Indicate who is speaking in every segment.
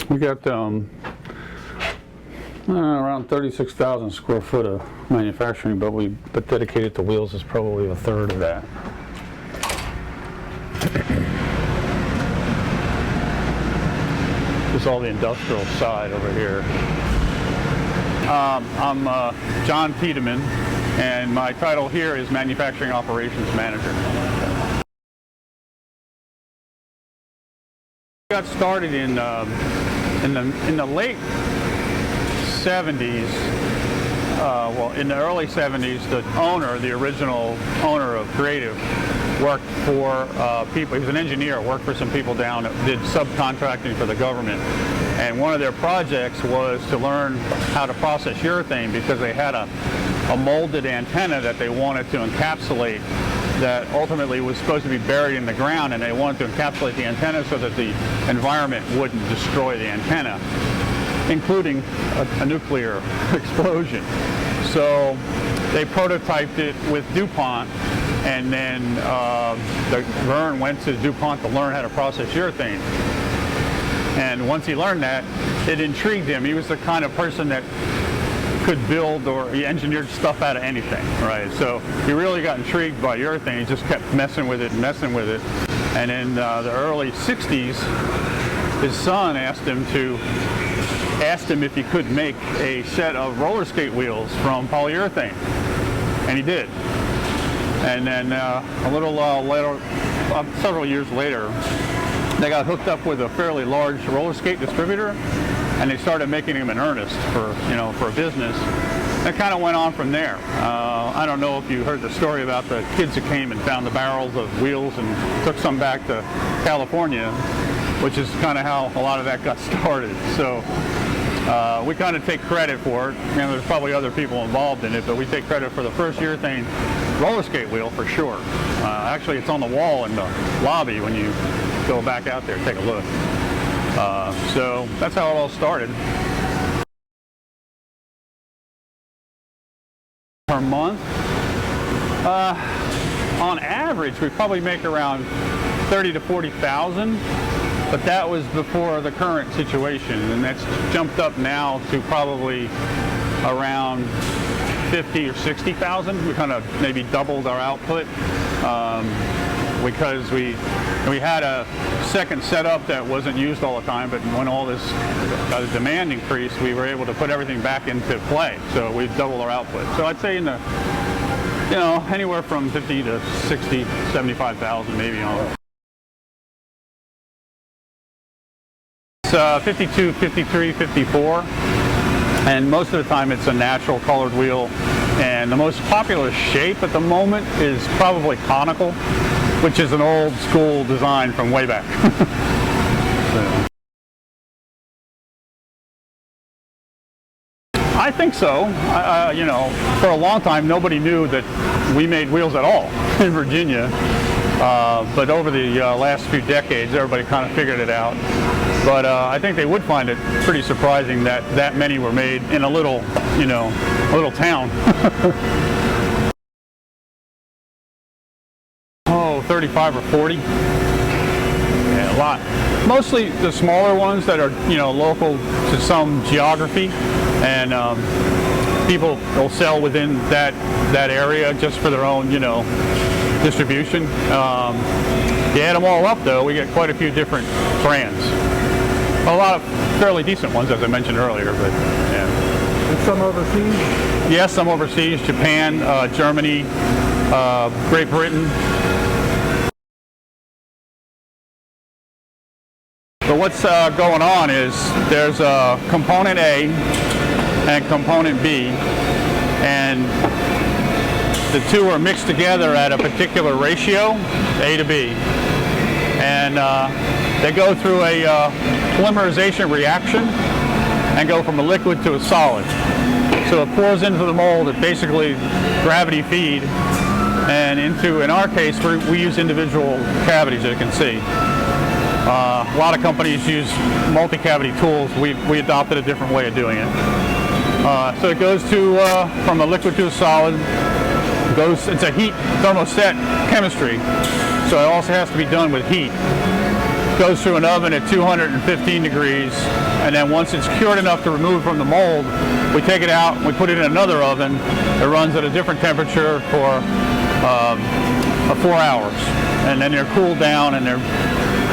Speaker 1: We got around 36,000 square foot of manufacturing, but dedicated to wheels is probably a third of that. This is all the industrial side over here. I'm John Tiedemann, and my title here is Manufacturing Operations Manager. Got started in the late 70s. Well, in the early 70s, the original owner of Creative, worked for people. He was an engineer, worked for some people down that did subcontracting for the government. And one of their projects was to learn how to process urethane, because they had a molded antenna that they wanted to encapsulate that ultimately was supposed to be buried in the ground, and they wanted to encapsulate the antenna so that the environment wouldn't destroy the antenna, including a nuclear explosion. So they prototyped it with DuPont, and then Vern went to DuPont to learn how to process urethane. And once he learned that, it intrigued him. He was the kind of person that could build, or he engineered stuff out of anything, right? So he really got intrigued by urethane. He just kept messing with it and messing with it. And in the early 60s, his son asked him if he could make a set of roller skate wheels from polyurethane, and he did. And then a little later, several years later, they got hooked up with a fairly large roller skate distributor, and they started making them in earnest for a business. It kind of went on from there. I don't know if you heard the story about the kids who came and found the barrels of wheels and took some back to California, which is kind of how a lot of that got started. So we kind of take credit for it. There's probably other people involved in it, but we take credit for the first urethane roller skate wheel for sure. Actually, it's on the wall in the lobby when you go back out there and take a look. So that's how it all started. Per month, on average, we probably make around 30 to 40,000, but that was before the current situation, and that's jumped up now to probably around 50 or 60,000. We kind of maybe doubled our output because we had a second setup that wasn't used all the time, but when all this demand increased, we were able to put everything back into play. So we've doubled our output. So I'd say in the, anywhere from 50 to 60, 75,000 maybe on. It's 52, 53, 54, and most of the time it's a natural colored wheel. And the most popular shape at the moment is probably conical, which is an old school design from way back. I think so. For a long time nobody knew that we made wheels at all in Virginia, but over the last few decades everybody kind of figured it out. But I think they would find it pretty surprising that many were made in a little town. 35 or 40. Yeah, a lot. Mostly the smaller ones that are, local to some geography, and people will sell within that area just for their own, distribution. You add them all up, though, we get quite a few different brands. A lot of fairly decent ones, as I mentioned earlier, but yeah.
Speaker 2: And some overseas?
Speaker 1: Yes, some overseas, Japan, Germany, Great Britain. So what's going on is there's component A and component B, and the two are mixed together at a particular ratio, A to B, and they go through a polymerization reaction and go from a liquid to a solid. So it pours into the mold at basically gravity feed, and in our case we use individual cavities, as you can see. A lot of companies use multi-cavity tools. We adopted a different way of doing it. So it goes from a liquid to a solid. It's a heat thermoset chemistry, so it also has to be done with heat. goes through an oven at 215 degrees, and then once it's cured enough to remove from the mold, we take it out and we put it in another oven that runs at a different temperature for 4 hours, and then they're cooled down and they're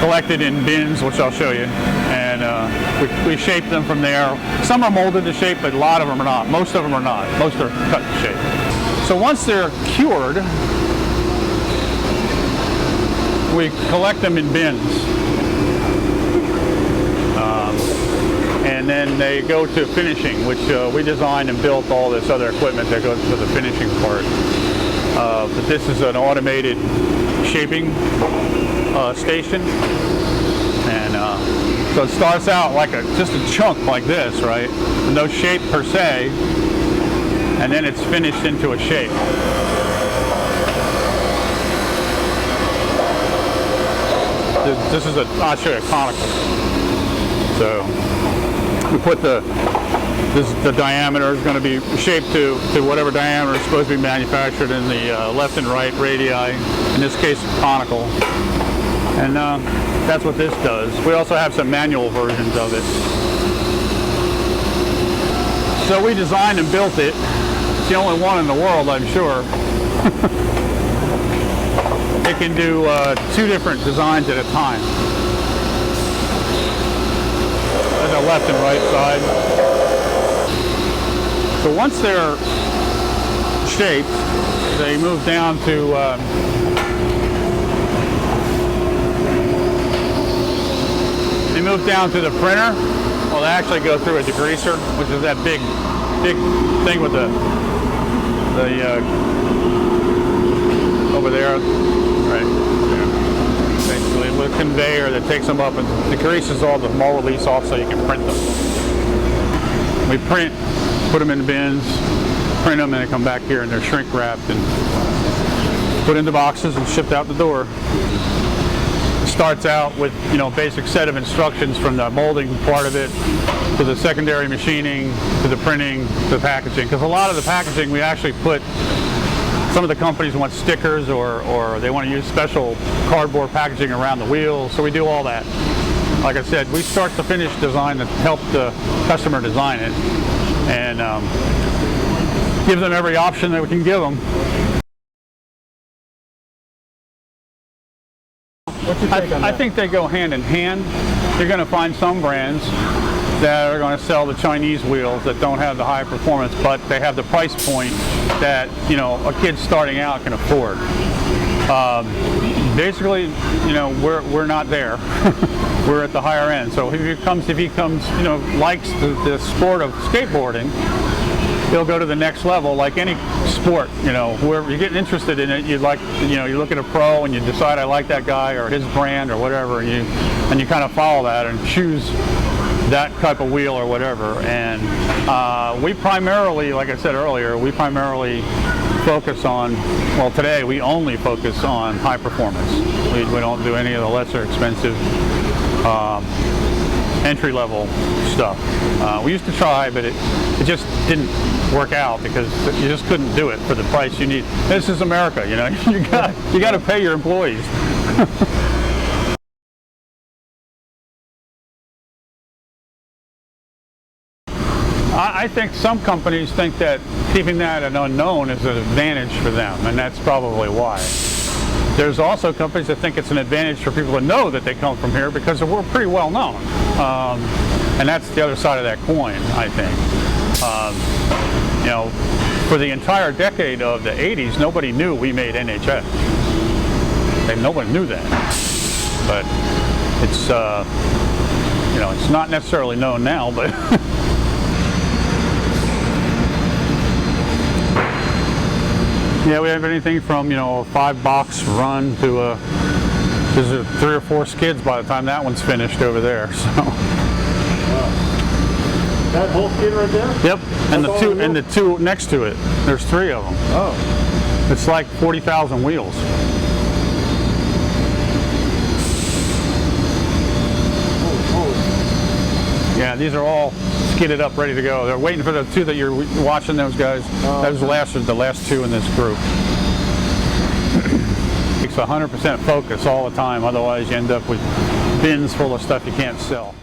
Speaker 1: collected in bins, which I'll show you, and we shape them from there. Some are molded to shape, but a lot of them are not. Most of them are not. Most are cut to shape. So once they're cured, we collect them in bins, and then they go to finishing, which we designed and built all this other equipment that goes to the finishing part. But this is an automated shaping station, and so it starts out like just a chunk like this, right? No shape per se, and then it's finished into a shape. This is I'll show you a conical. So we put the diameter is going to be shaped to whatever diameter is supposed to be manufactured in the left and right radii, in this case conical. And that's what this does. We also have some manual versions of it. So we designed and built it. It's the only one in the world, I'm sure. It can do 2 different designs at a time. There's a left and right side. So once they're shaped, they move down to the printer. Well, they actually go through a degreaser, which is that big thing with the over there, right? Yeah. Basically, with a conveyor that takes them up and degreases all the mold release off so you can print them. We print, put them in bins, print them, and they come back here and they're shrink wrapped and put into boxes and shipped out the door. Starts out with, basic set of instructions from the molding part of it to the secondary machining to the printing to the packaging, because a lot of the packaging we actually put, some of the companies want stickers or they want to use special cardboard packaging around the wheels, so we do all that. Like I said, we start to finish design to help the customer design it and give them every option that we can give them. I think they go hand in hand. You're going to find some brands that are going to sell the Chinese wheels that don't have the high performance, but they have the price point that a kid starting out can afford. Basically, we're not there. We're at the higher end. So if he comes, likes the sport of skateboarding, he'll go to the next level, like any sport. Whoever you're getting interested in it, you look at a pro and you decide I like that guy or his brand or whatever, and you kind of follow that and choose that type of wheel or whatever. And we primarily, like I said earlier, focus on, well, today we only focus on high performance. We don't do any of the lesser expensive entry-level stuff. We used to try, but it just didn't work out because you just couldn't do it for the price you need. This is America, you got to pay your employees. I think some companies think that keeping that an unknown is an advantage for them, and that's probably why. There's also companies that think it's an advantage for people to know that they come from here because we're pretty well known. And that's the other side of that coin, I think. For the entire decade of the 80s, nobody knew we made NHS. Nobody knew that. But it's, it's not necessarily known now, but yeah, we have anything from, a 5-box run to there's 3 or 4 skids by the time that one's finished over there. So. Wow.
Speaker 2: That whole skid right there?
Speaker 1: Yep, and the two next to it. There's 3 of them.
Speaker 2: Oh.
Speaker 1: It's like 40,000 wheels. Yeah, these are all skidded up, ready to go. They're waiting for the 2 that you're watching, those guys. Those are the last 2 in this group. It's 100% focus all the time, otherwise you end up with bins full of stuff you can't sell.